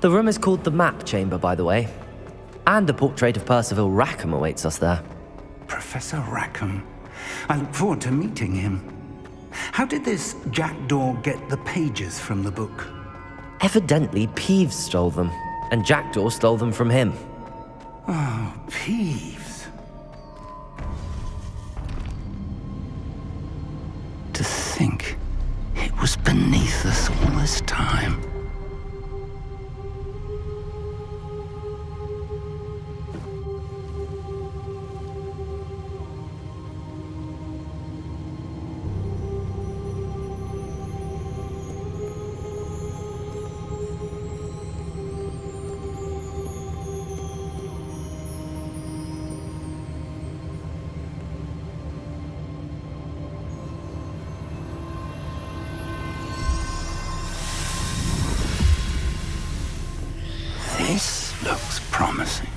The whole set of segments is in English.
The room is called the Map Chamber, by the way. And a portrait of Percival Rackham awaits us there. Professor Rackham. I look forward to meeting him. How did this jackdaw get the pages from the book? Evidently, Peeves stole them, and Jackdaw stole them from him. Oh, Peeves. To think it was beneath us all this time. This looks promising.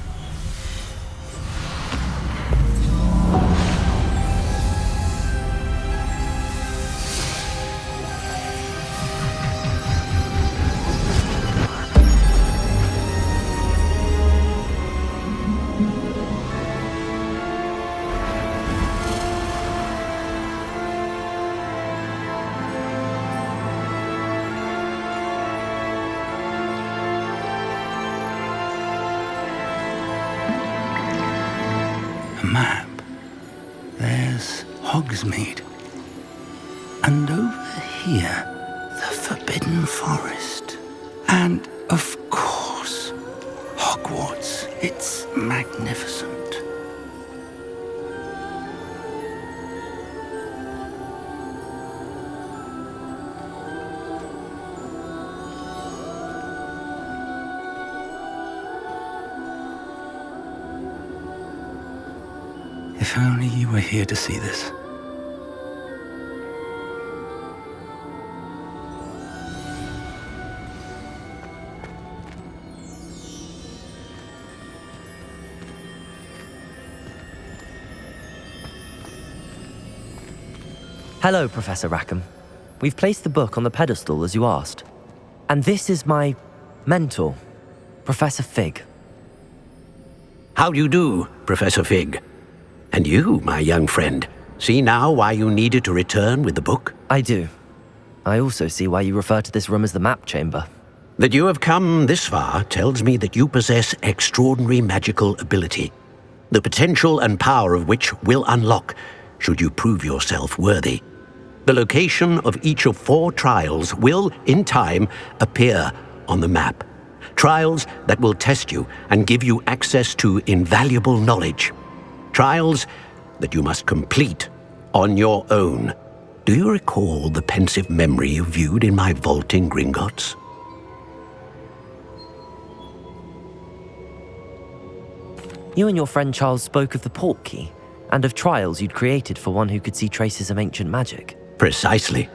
Map. There's Hogsmeade. And over here, the Forbidden Forest. And, of course, Hogwarts. It's magnificent. If only you were here to see this. Hello, Professor Rackham. We've placed the book on the pedestal as you asked. And this is my mentor, Professor Fig. How do you do, Professor Fig? And you, my young friend, see now why you needed to return with the book? I do. I also see why you refer to this room as the Map Chamber. That you have come this far tells me that you possess extraordinary magical ability, the potential and power of which will unlock should you prove yourself worthy. The location of each of 4 trials will, in time, appear on the map. Trials that will test you and give you access to invaluable knowledge. Trials that you must complete on your own. Do you recall the pensive memory you viewed in my vault in Gringotts? You and your friend Charles spoke of the Portkey, and of trials you'd created for one who could see traces of ancient magic. Precisely.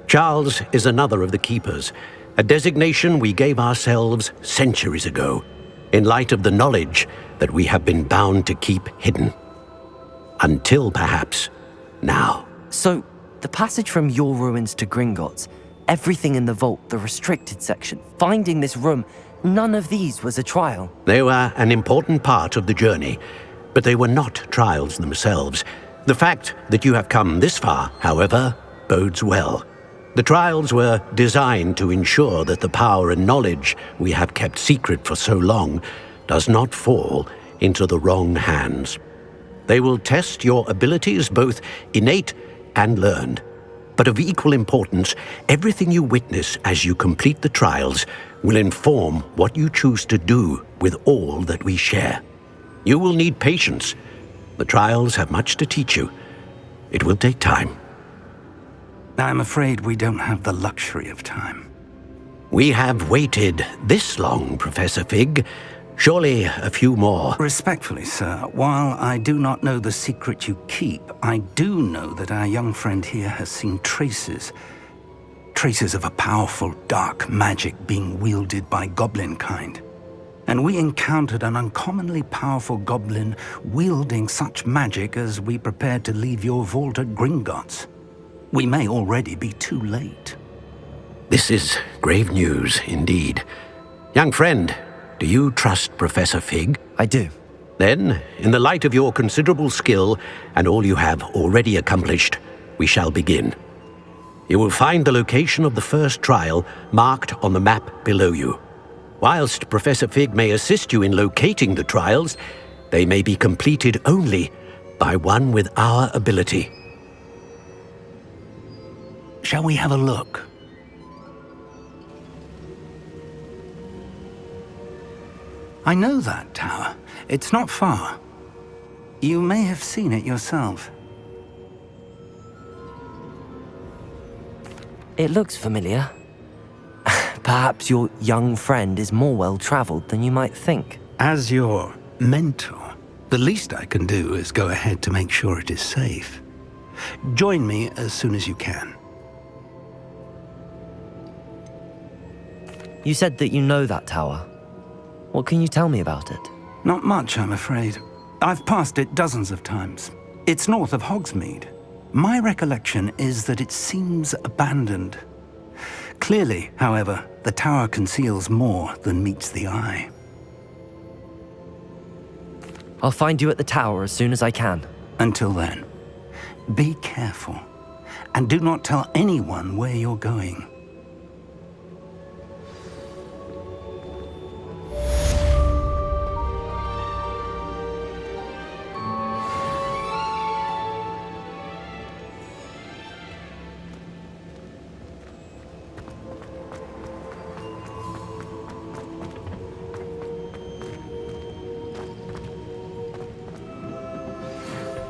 Charles is another of the Keepers, a designation we gave ourselves centuries ago, in light of the knowledge that we have been bound to keep hidden. Until, perhaps, now. So, the passage from your ruins to Gringotts, everything in the vault, the restricted section, finding this room, none of these was a trial. They were an important part of the journey, but they were not trials themselves. The fact that you have come this far, however, bodes well. The trials were designed to ensure that the power and knowledge we have kept secret for so long does not fall into the wrong hands. They will test your abilities, both innate and learned. But of equal importance, everything you witness as you complete the trials will inform what you choose to do with all that we share. You will need patience. The trials have much to teach you. It will take time. I'm afraid we don't have the luxury of time. We have waited this long, Professor Fig. Surely a few more. Respectfully, sir, while I do not know the secret you keep, I do know that our young friend here has seen traces of a powerful dark magic being wielded by goblin kind. And we encountered an uncommonly powerful goblin wielding such magic as we prepared to leave your vault at Gringotts. We may already be too late. This is grave news indeed. Young friend, do you trust Professor Fig? I do. Then, in the light of your considerable skill and all you have already accomplished, we shall begin. You will find the location of the first trial marked on the map below you. Whilst Professor Fig may assist you in locating the trials, they may be completed only by one with our ability. Shall we have a look? I know that tower. It's not far. You may have seen it yourself. It looks familiar. Perhaps your young friend is more well-traveled than you might think. As your mentor, the least I can do is go ahead to make sure it is safe. Join me as soon as you can. You said that you know that tower. What can you tell me about it? Not much, I'm afraid. I've passed it dozens of times. It's north of Hogsmeade. My recollection is that it seems abandoned. Clearly, however, the tower conceals more than meets the eye. I'll find you at the tower as soon as I can. Until then, be careful, and do not tell anyone where you're going.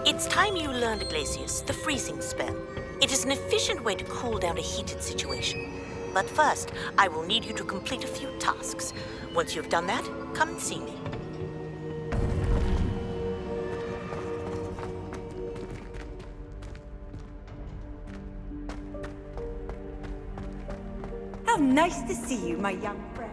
It's time you learned, Iglesias, the freezing spell. It is an efficient way to cool down a heated situation. But first, I will need you to complete a few tasks. Once you've done that, come and see me. How nice to see you, my young friend.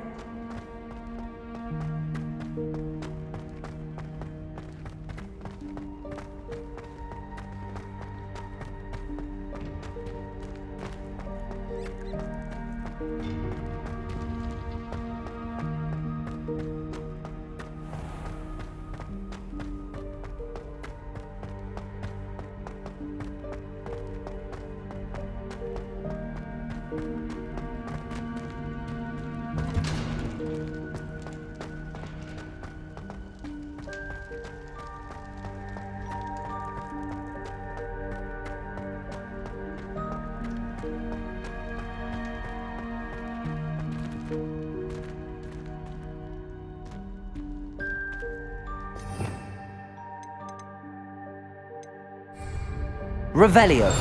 Revelio.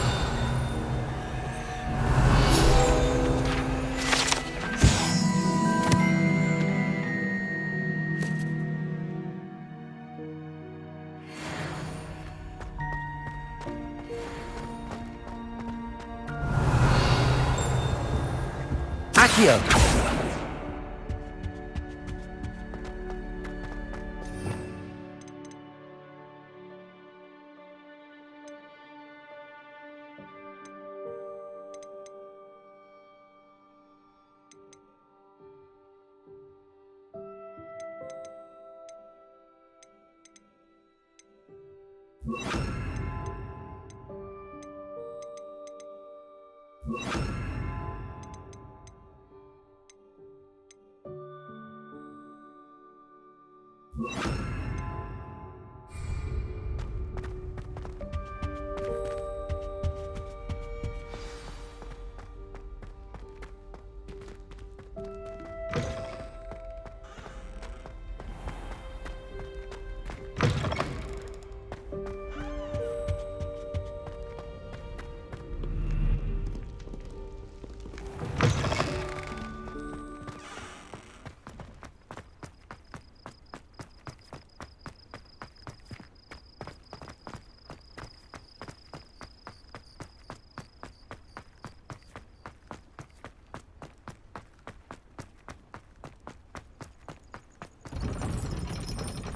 Accio.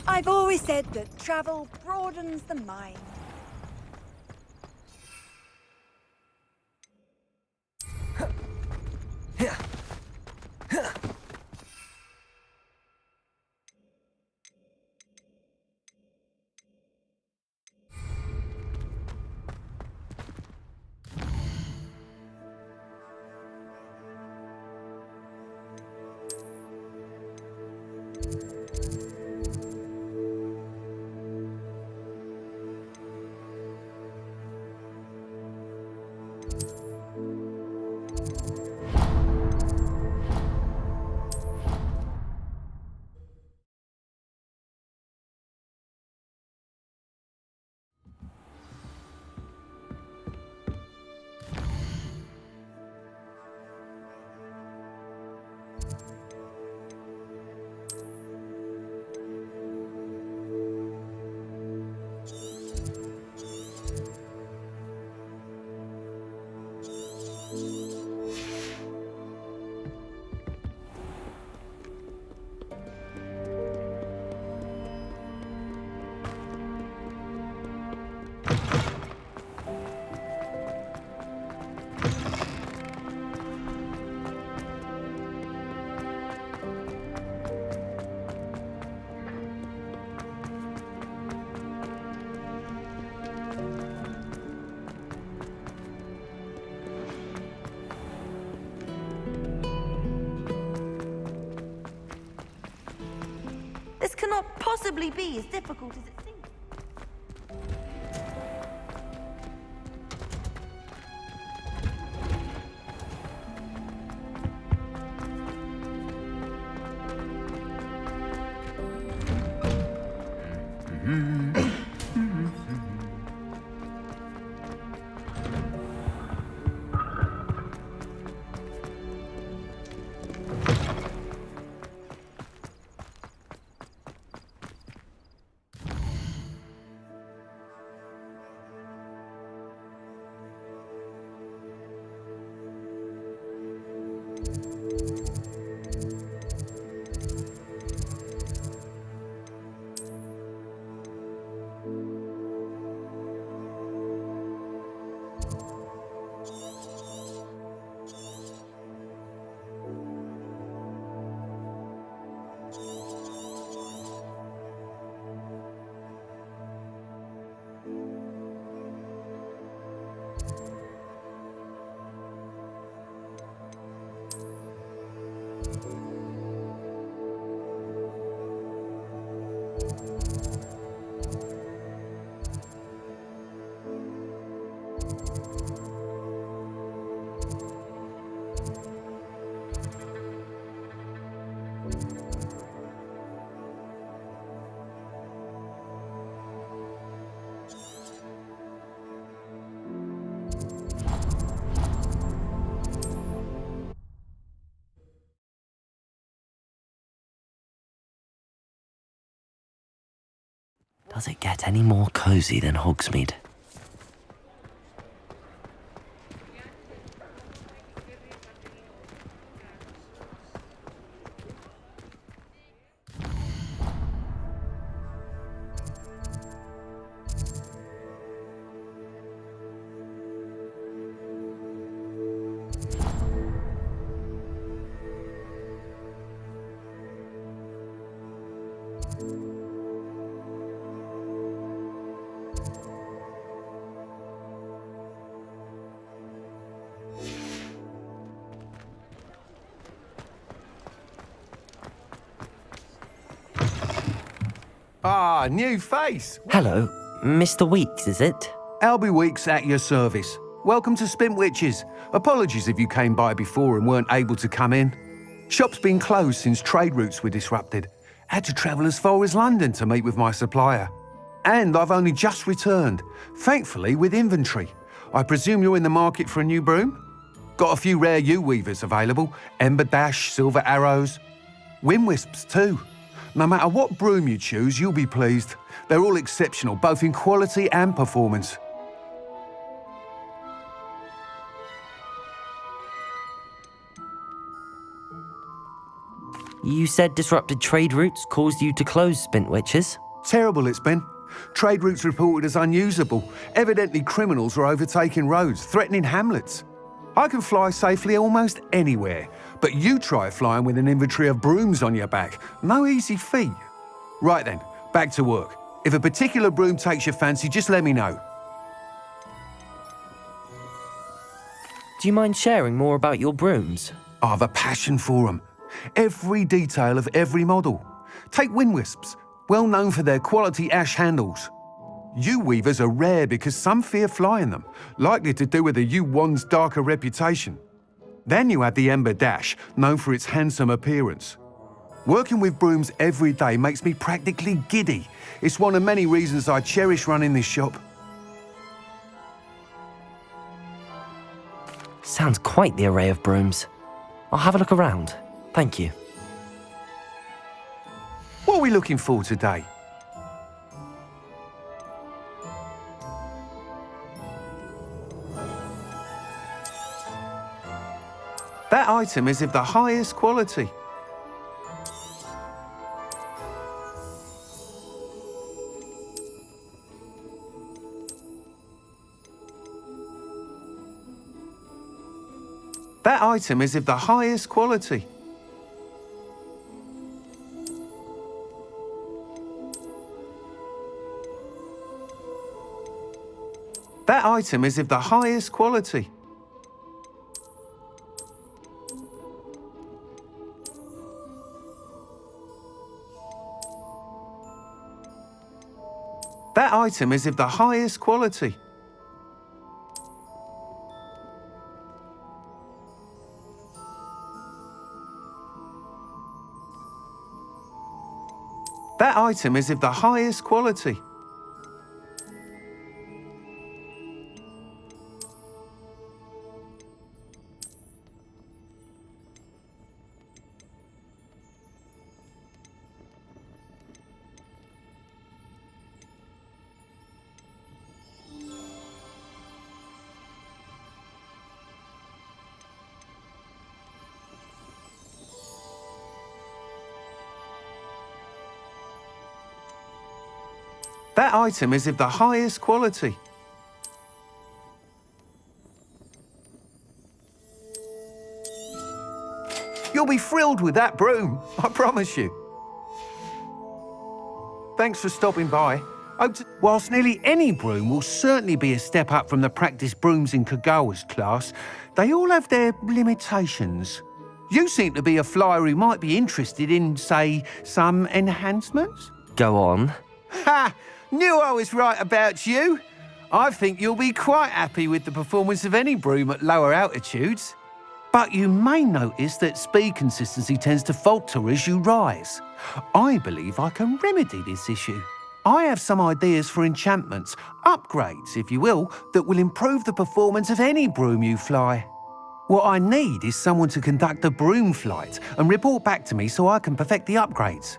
I've always said that travel broadens the mind. This cannot possibly be as difficult as it seems. Does it get any more cozy than Hogsmeade? Ah, new face. Hello, Mr. Weeks, is it? Albie Weeks at your service. Welcome to Spintwitches. Apologies if you came by before and weren't able to come in. Shop's been closed since trade routes were disrupted. Had to travel as far as London to meet with my supplier. And I've only just returned, thankfully with inventory. I presume you're in the market for a new broom? Got a few rare yew-weavers available. Ember Dash, Silver Arrows. Wind Wisps too. No matter what broom you choose, you'll be pleased. They're all exceptional, both in quality and performance. You said disrupted trade routes caused you to close Spintwitches? Terrible it's been. Trade routes reported as unusable. Evidently criminals were overtaking roads, threatening hamlets. I can fly safely almost anywhere, but you try flying with an inventory of brooms on your back. No easy feat. Right then, back to work. If a particular broom takes your fancy, just let me know. Do you mind sharing more about your brooms? I have a passion for them. Every detail of every model. Take Wind Wisps, well known for their quality ash handles. Yew weavers are rare because some fear flying them, likely to do with the yew wand's darker reputation. Then you have the ember dash, known for its handsome appearance. Working with brooms every day makes me practically giddy. It's one of many reasons I cherish running this shop. Sounds quite the array of brooms. I'll have a look around. Thank you. What are we looking for today? That item is of the highest quality. That item is of the highest quality. That item is of the highest quality. That item is of the highest quality. That item is of the highest quality. That item is of the highest quality. You'll be thrilled with that broom, I promise you. Thanks for stopping by. Whilst nearly any broom will certainly be a step up from the practice brooms in Kagawa's class, they all have their limitations. You seem to be a flyer who might be interested in, say, some enhancements? Go on. Ha! Knew I was right about you. I think you'll be quite happy with the performance of any broom at lower altitudes. But you may notice that speed consistency tends to falter as you rise. I believe I can remedy this issue. I have some ideas for enchantments, upgrades, if you will, that will improve the performance of any broom you fly. What I need is someone to conduct a broom flight and report back to me so I can perfect the upgrades.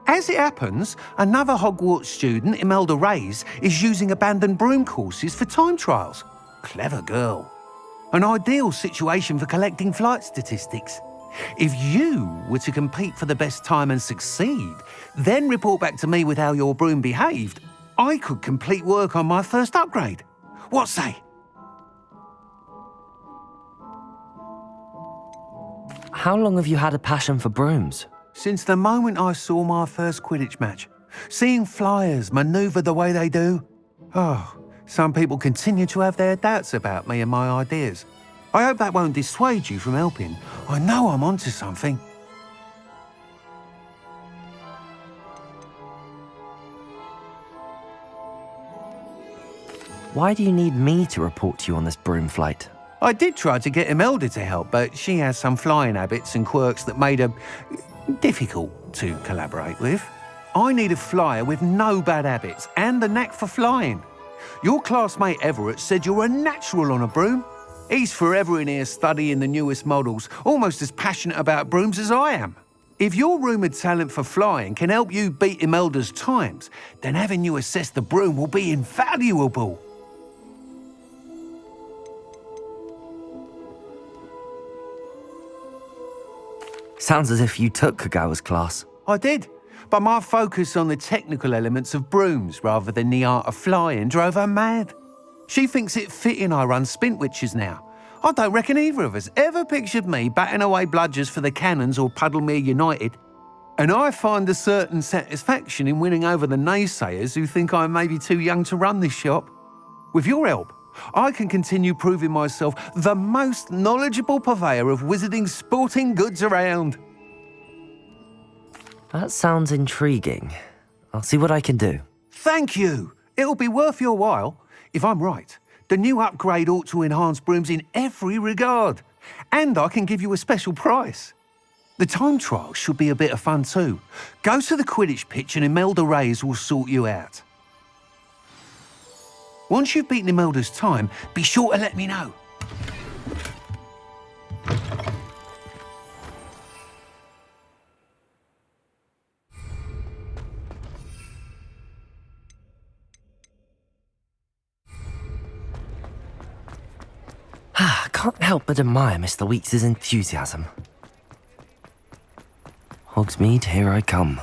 As it happens, another Hogwarts student, Imelda Reyes, is using abandoned broom courses for time trials. Clever girl. An ideal situation for collecting flight statistics. If you were to compete for the best time and succeed, then report back to me with how your broom behaved, I could complete work on my first upgrade. What say? How long have you had a passion for brooms? Since the moment I saw my first Quidditch match. Seeing flyers manoeuvre the way they do. Oh, some people continue to have their doubts about me and my ideas. I hope that won't dissuade you from helping. I know I'm onto something. Why do you need me to report to you on this broom flight? I did try to get Imelda to help, but she has some flying habits and quirks that made her difficult to collaborate with. I need a flyer with no bad habits and the knack for flying. Your classmate Everett said you're a natural on a broom. He's forever in here studying the newest models, almost as passionate about brooms as I am. If your rumoured talent for flying can help you beat Imelda's times, then having you assess the broom will be invaluable. Sounds as if you took Kagawa's class. I did, but my focus on the technical elements of brooms rather than the art of flying drove her mad. She thinks it fitting I run Spintwitches now. I don't reckon either of us ever pictured me batting away bludgers for the Cannons or Puddlemere United. And I find a certain satisfaction in winning over the naysayers who think I may be too young to run this shop. With your help, I can continue proving myself the most knowledgeable purveyor of wizarding sporting goods around. That sounds intriguing. I'll see what I can do. Thank you. It'll be worth your while. If I'm right, the new upgrade ought to enhance brooms in every regard. And I can give you a special price. The time trial should be a bit of fun too. Go to the Quidditch pitch and Imelda Reyes will sort you out. Once you've beaten Imelda's time, be sure to let me know. I can't help but admire Mr. Weeks' enthusiasm. Hogsmeade, here I come.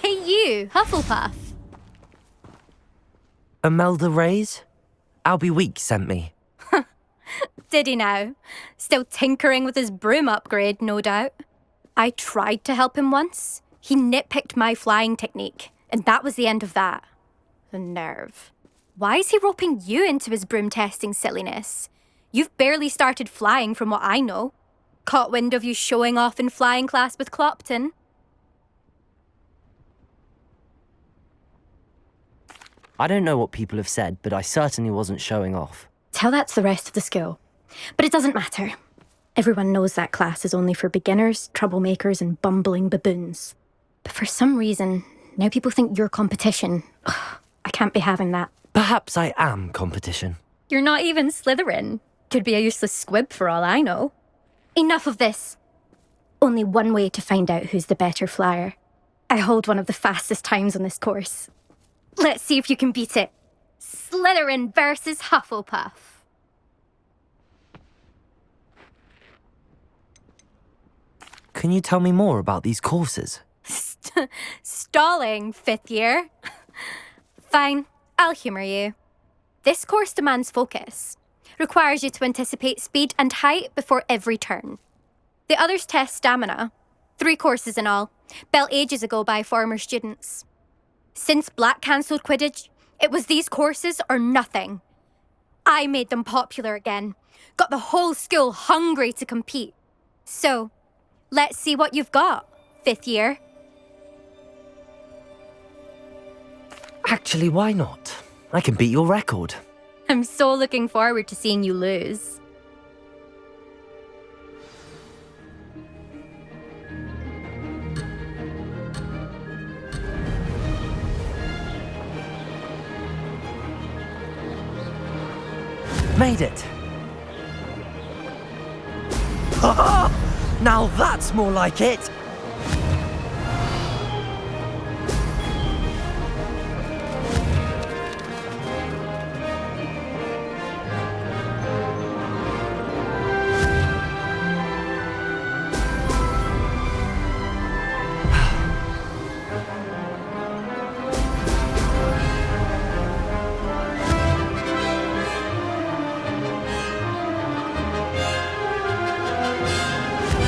Hey you, Hufflepuff. Imelda Reyes? Albie Weeks sent me. Did he now? Still tinkering with his broom upgrade, no doubt. I tried to help him once. He nitpicked my flying technique, and that was the end of that. The nerve. Why is he roping you into his broom testing silliness? You've barely started flying from what I know. Caught wind of you showing off in flying class with Clopton. I don't know what people have said, but I certainly wasn't showing off. Tell that to the rest of the school. But it doesn't matter. Everyone knows that class is only for beginners, troublemakers, and bumbling baboons. But for some reason, now people think you're competition. Ugh, I can't be having that. Perhaps I am competition. You're not even Slytherin. Could be a useless squib for all I know. Enough of this. Only one way to find out who's the better flyer. I hold one of the fastest times on this course. Let's see if you can beat it. Slytherin versus Hufflepuff. Can you tell me more about these courses? Stalling, 5th year. Fine, I'll humour you. This course demands focus. Requires you to anticipate speed and height before every turn. The others test stamina. 3 courses in all, built ages ago by former students. Since Black cancelled Quidditch, it was these courses or nothing. I made them popular again. Got the whole school hungry to compete. So, let's see what you've got, 5th year. Actually, why not? I can beat your record. I'm so looking forward to seeing you lose. Made it! Ha! Now that's more like it!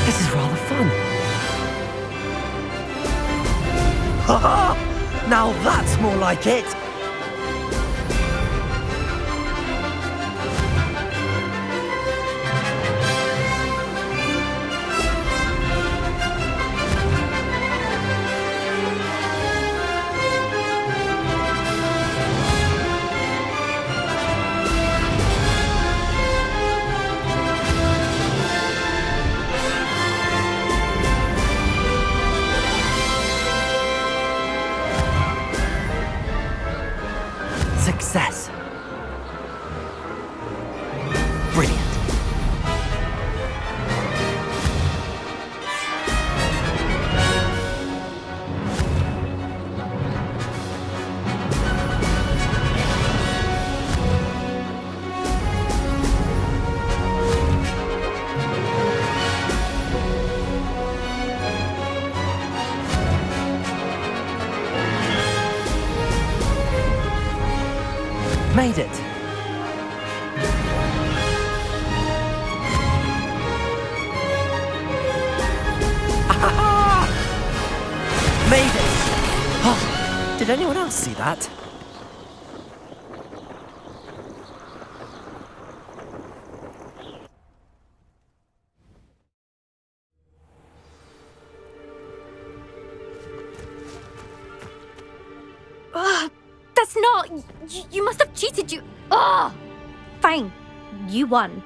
This is rather fun. Ha ha! Now that's more like it! Brilliant. Made it. Made it! Oh, did anyone else see that? That's not... You must have cheated, you... Oh! Fine. You won.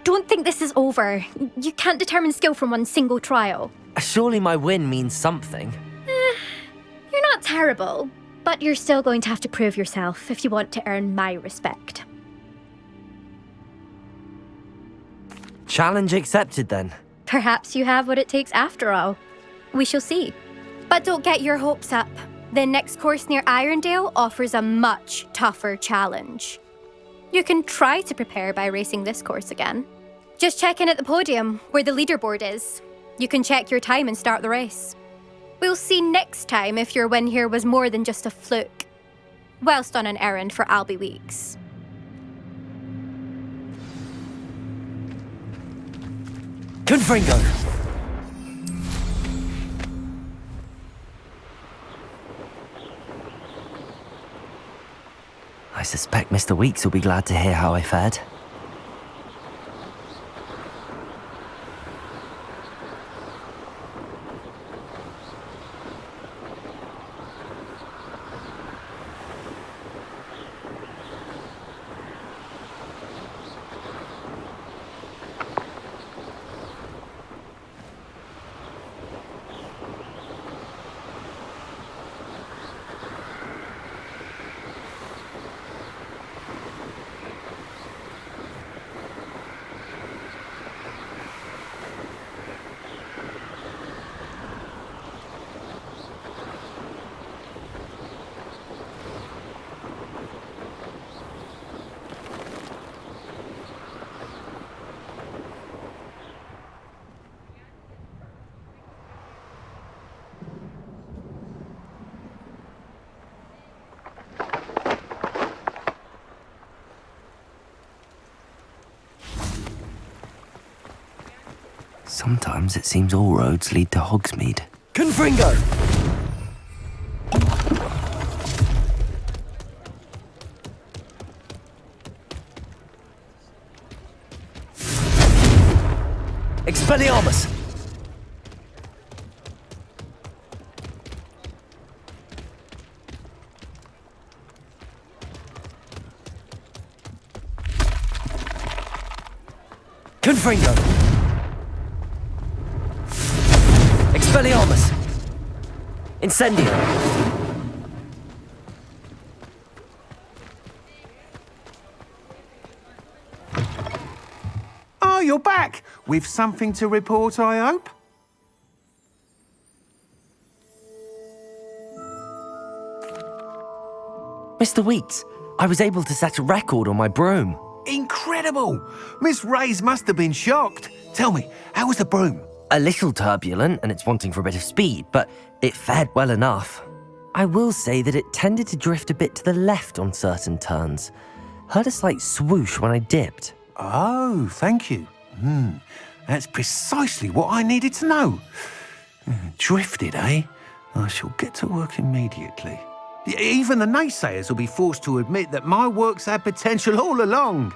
Don't think this is over. You can't determine skill from one single trial. Surely my win means something. You're not terrible, but you're still going to have to prove yourself if you want to earn my respect. Challenge accepted then. Perhaps you have what it takes after all. We shall see. But don't get your hopes up. The next course near Irondale offers a much tougher challenge. You can try to prepare by racing this course again. Just check in at the podium, where the leaderboard is. You can check your time and start the race. We'll see next time if your win here was more than just a fluke. Whilst on an errand for Albie Weeks. Confringo! I suspect Mr. Weeks will be glad to hear how I fared. Sometimes it seems all roads lead to Hogsmeade. Confringo! Expelliarmus! Confringo! Expelliarmus! Incendio! Oh, you're back! With something to report, I hope? Mr. Weeks, I was able to set a record on my broom. Incredible! Miss Reyes must have been shocked. Tell me, how was the broom? A little turbulent and it's wanting for a bit of speed, but it fared well enough. I will say that it tended to drift a bit to the left on certain turns. Heard a slight swoosh when I dipped. Oh, thank you. That's precisely what I needed to know. Drifted, eh? I shall get to work immediately. Even the naysayers will be forced to admit that my work's had potential all along.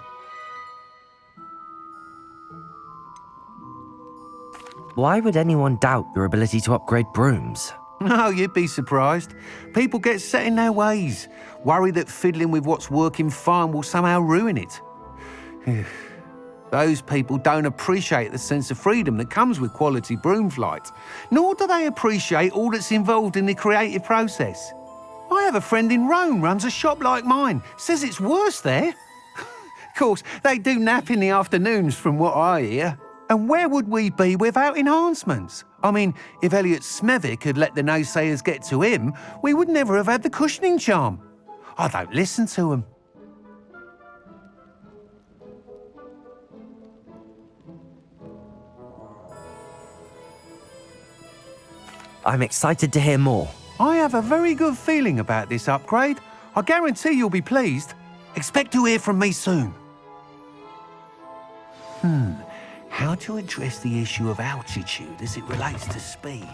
Why would anyone doubt your ability to upgrade brooms? No, you'd be surprised. People get set in their ways, worry that fiddling with what's working fine will somehow ruin it. Those people don't appreciate the sense of freedom that comes with quality broom flight, nor do they appreciate all that's involved in the creative process. I have a friend in Rome runs a shop like mine, says it's worse there. course, they do nap in the afternoons from what I hear. And where would we be without enhancements? I mean, if Elliot Smethwick had let the naysayers get to him, we would never have had the cushioning charm. I don't listen to them. I'm excited to hear more. I have a very good feeling about this upgrade. I guarantee you'll be pleased. Expect to hear from me soon. How to address the issue of altitude as it relates to speed?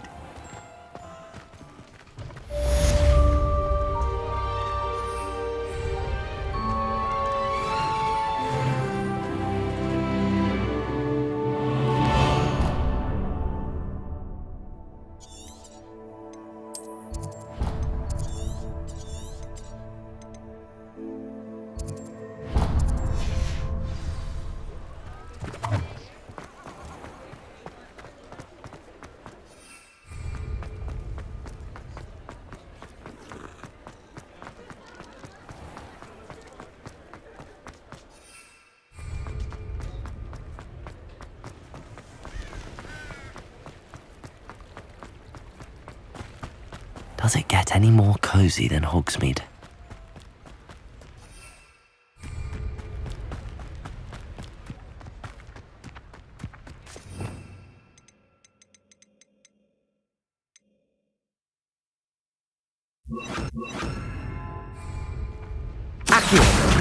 Does it get any more cozy than Hogsmeade? Accio!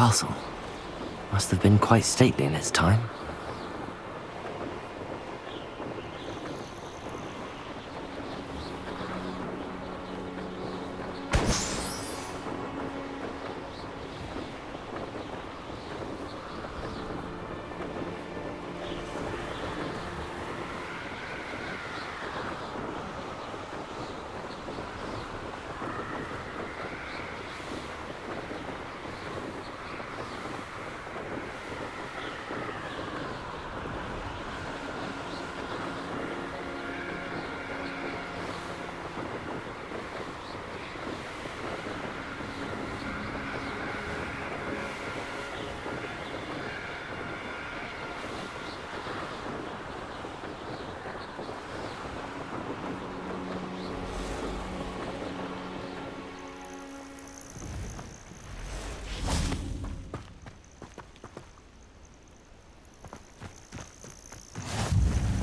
castle. Must have been quite stately in its time.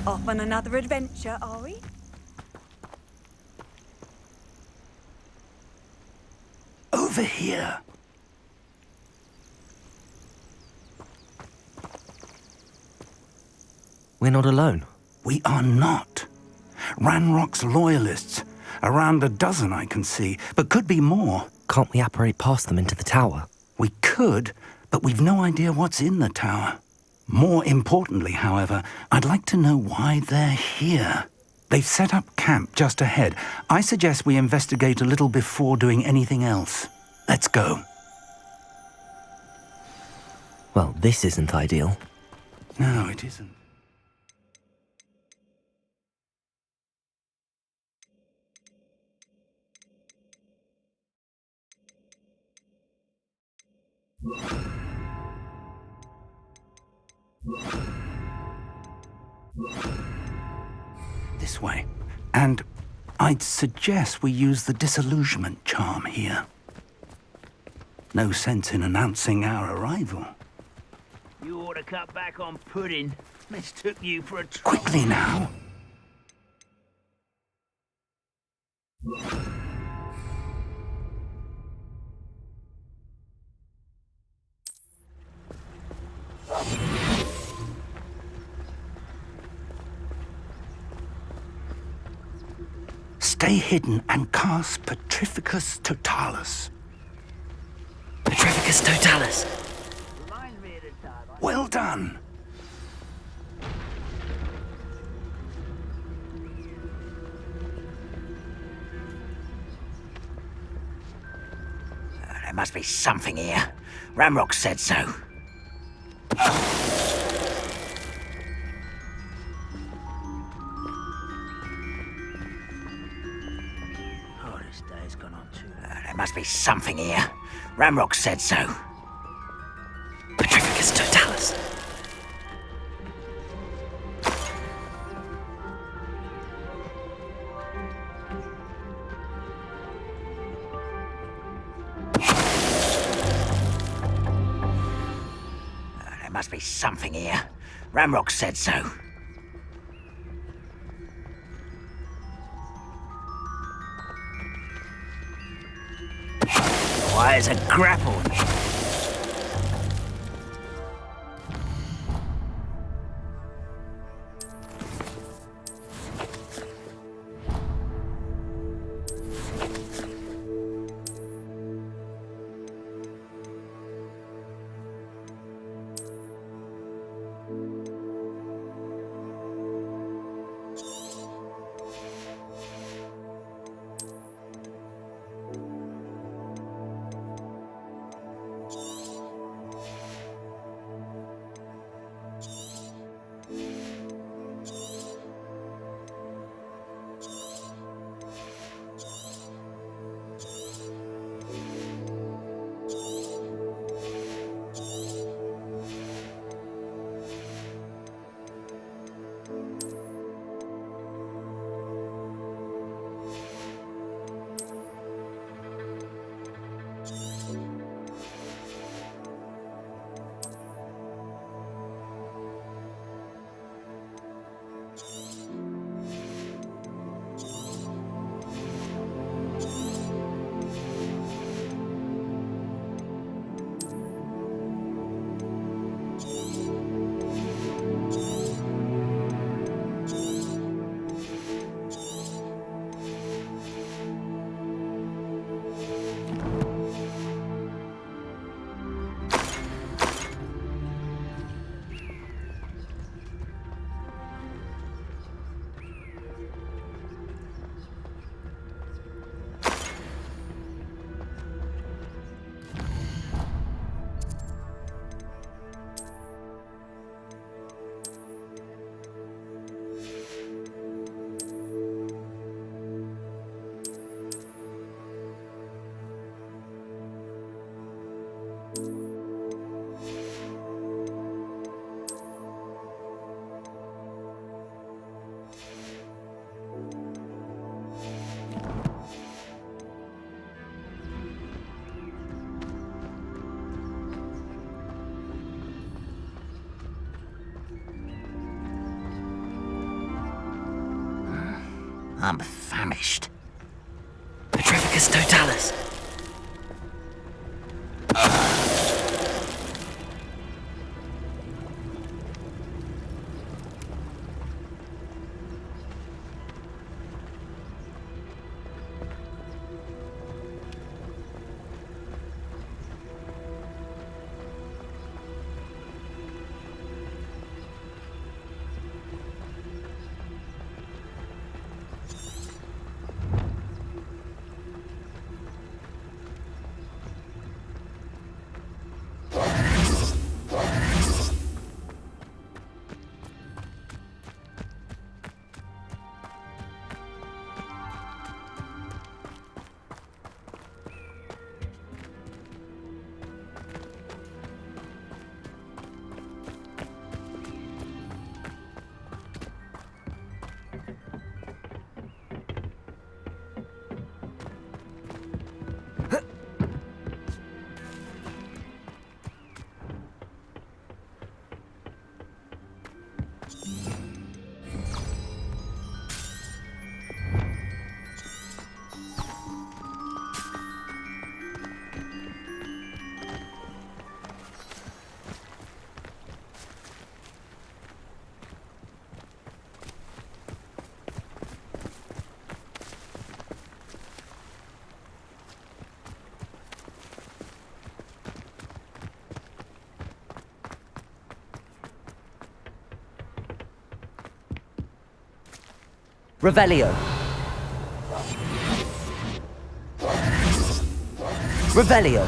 Off on another adventure, are we? Over here. We're not alone. We are not. Ranrock's loyalists. Around a dozen I can see, but could be more. Can't we apparate past them into the tower? We could, but we've no idea what's in the tower. More importantly, however, I'd like to know why they're here. They've set up camp just ahead. I suggest we investigate a little before doing anything else. Let's go. Well, this isn't ideal. No, it isn't. This way. And I'd suggest we use the disillusionment charm here. No sense in announcing our arrival. You ought to cut back on pudding. Mistook you for a Quickly now. Stay hidden and cast Petrificus Totalis. Petrificus Totalis. Reminds me of the time I... Well done. There must be something here. Ramrock said so. Oh, this day's gone on too. There must be something here. Ramrock said so. Petrificus Totalis. There must be something here. Ramrock said so. Wires are grappled. I'm famished. Petrificus totalis. Revelio. Revelio.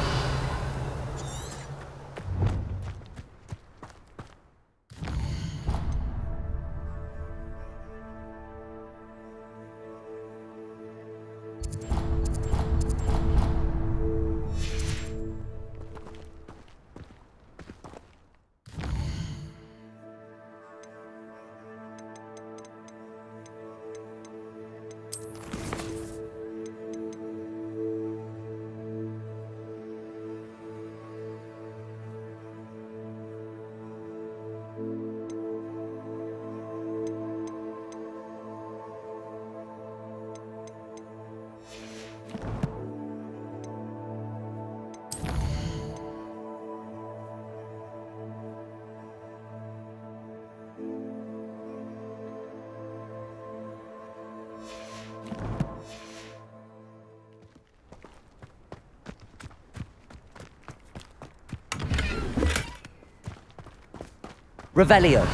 Revelio.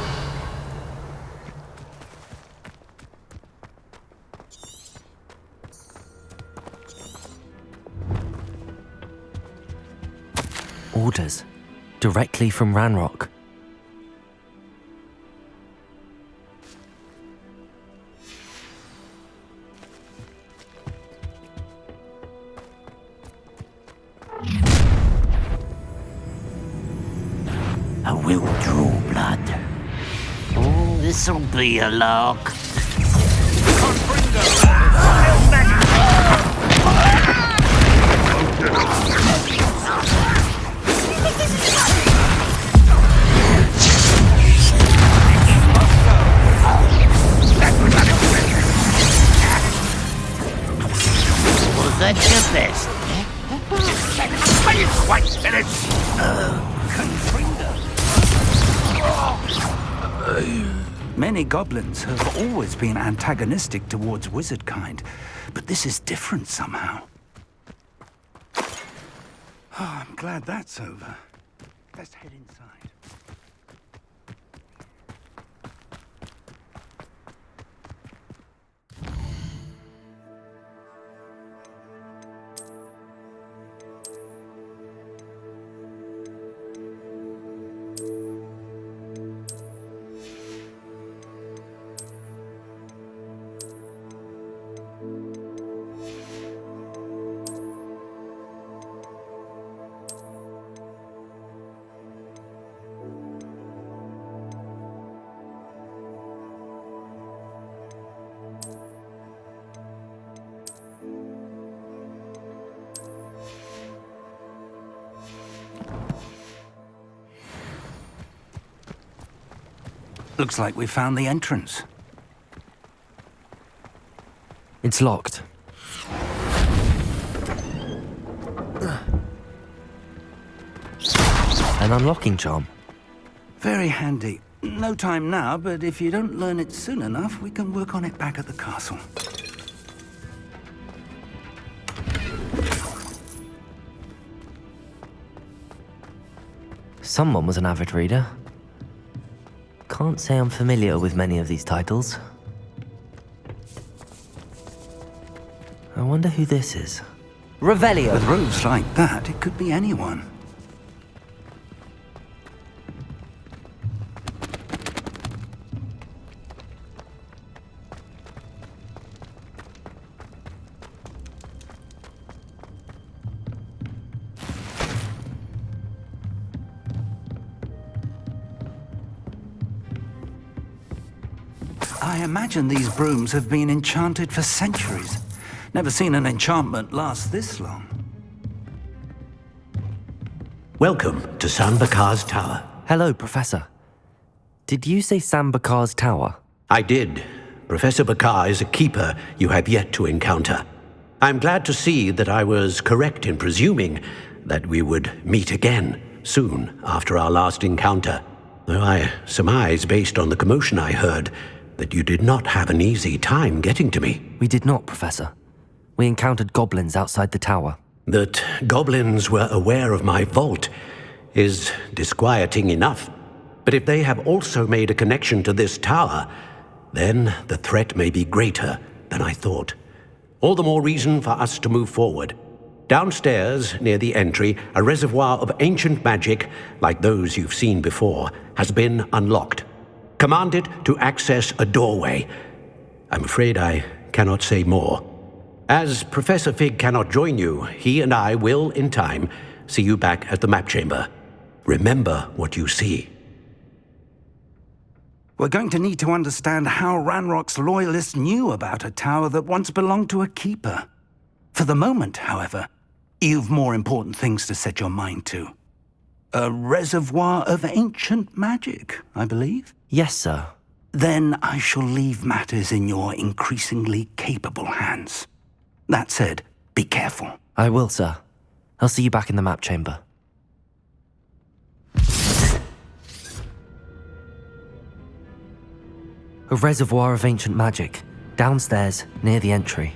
Orders. Directly from Ranrock. I will draw blood. Oh, this'll be a lark. Was that your best? Quite finished. Many goblins have always been antagonistic towards wizard kind, but this is different somehow. Oh, I'm glad that's over. Let's head inside. Looks like we found the entrance. It's locked. An unlocking charm. Very handy. No time now, but if you don't learn it soon enough, we can work on it back at the castle. Someone was an avid reader. Can't say I'm familiar with many of these titles. I wonder who this is. Revelio! With robes like that, it could be anyone. I imagine these brooms have been enchanted for centuries. Never seen an enchantment last this long. Welcome to Sanbakar's Tower. Hello, Professor. Did you say Sambakar's Tower? I did. Professor Bakar is a keeper you have yet to encounter. I'm glad to see that I was correct in presuming that we would meet again soon after our last encounter, though I surmise, based on the commotion I heard, that you did not have an easy time getting to me. We did not, Professor. We encountered goblins outside the tower. That goblins were aware of my vault is disquieting enough. But if they have also made a connection to this tower, then the threat may be greater than I thought. All the more reason for us to move forward. Downstairs, near the entry, a reservoir of ancient magic, like those you've seen before, has been unlocked. Command it to access a doorway. I'm afraid I cannot say more. As Professor Fig cannot join you, he and I will, in time, see you back at the map chamber. Remember what you see. We're going to need to understand how Ranrock's loyalists knew about a tower that once belonged to a keeper. For the moment, however, you've more important things to set your mind to. A reservoir of ancient magic, I believe? Yes, sir. Then I shall leave matters in your increasingly capable hands. That said, be careful. I will, sir. I'll see you back in the map chamber. A reservoir of ancient magic, downstairs, near the entry.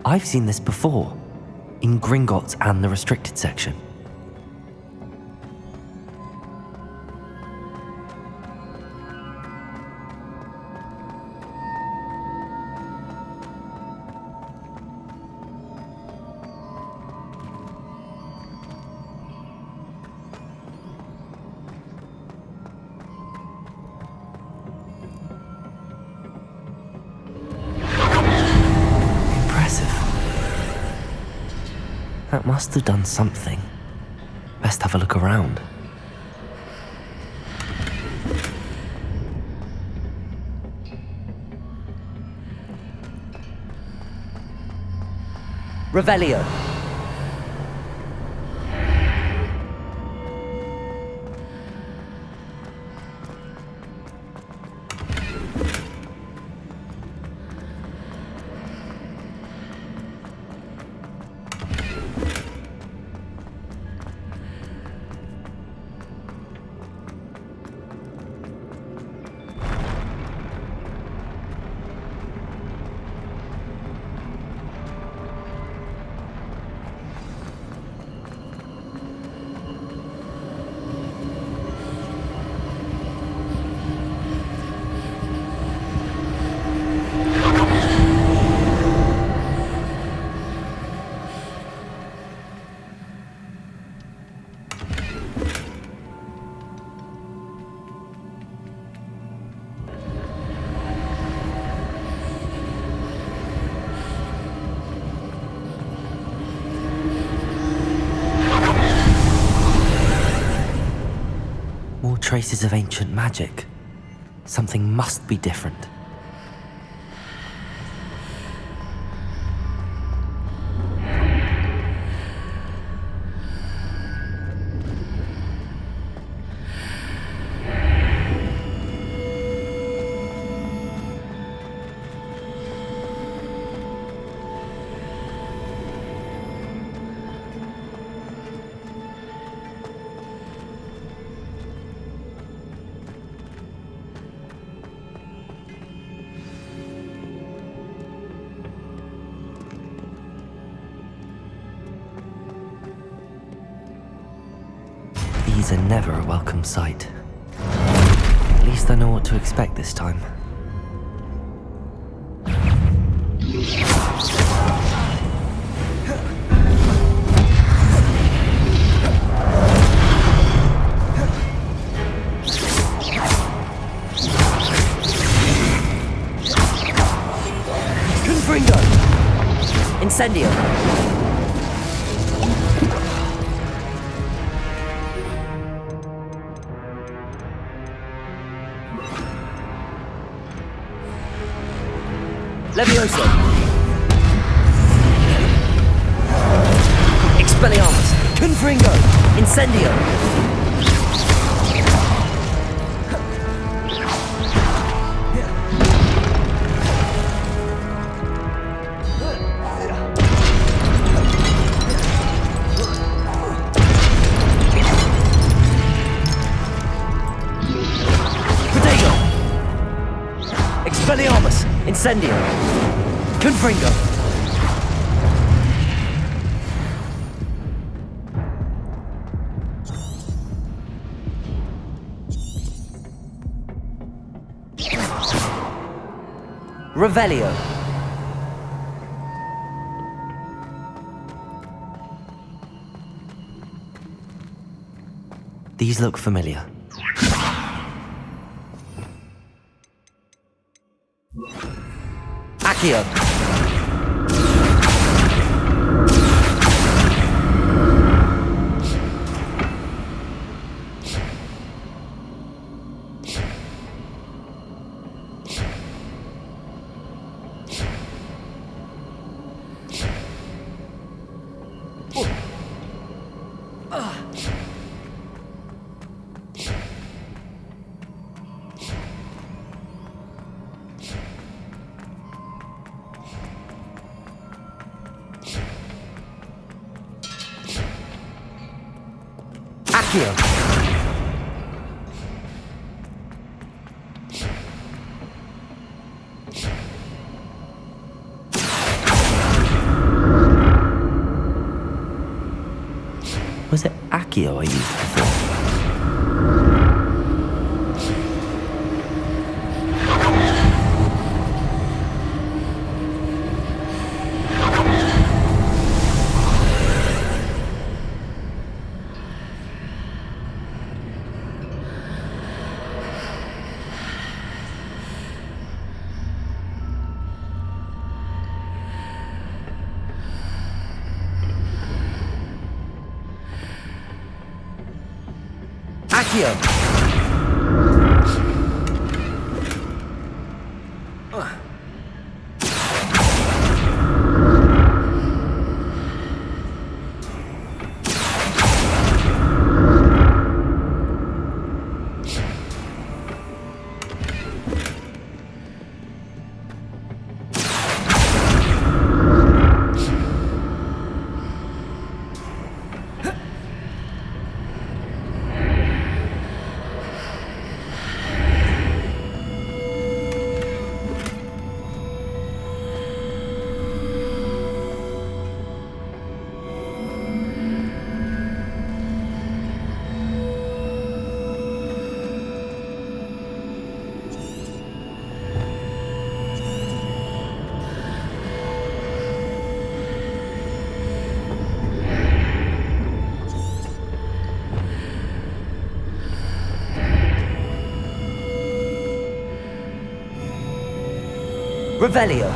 I've seen this before, in Gringotts and the restricted section. That must have done something. Best have a look around. Revelio. traces of ancient magic. Something must be different. These are never a welcome sight. At least I know what to expect this time. Confringo! Incendio! Levioso! Expelliarmus! Confringo! Incendio! Protego! Expelliarmus! Incendio! Confringo! Revelio! These look familiar. Accio! Accio! Was it Accio I used before? Accio! Revelio!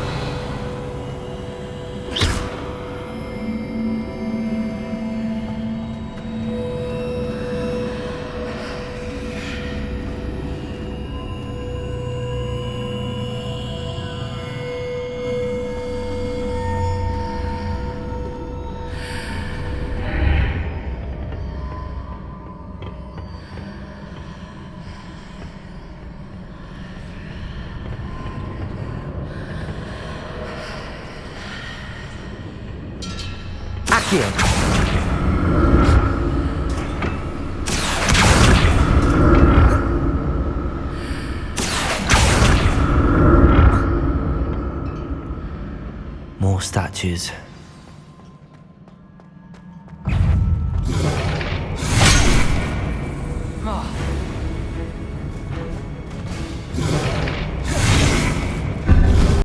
Accio. More statues.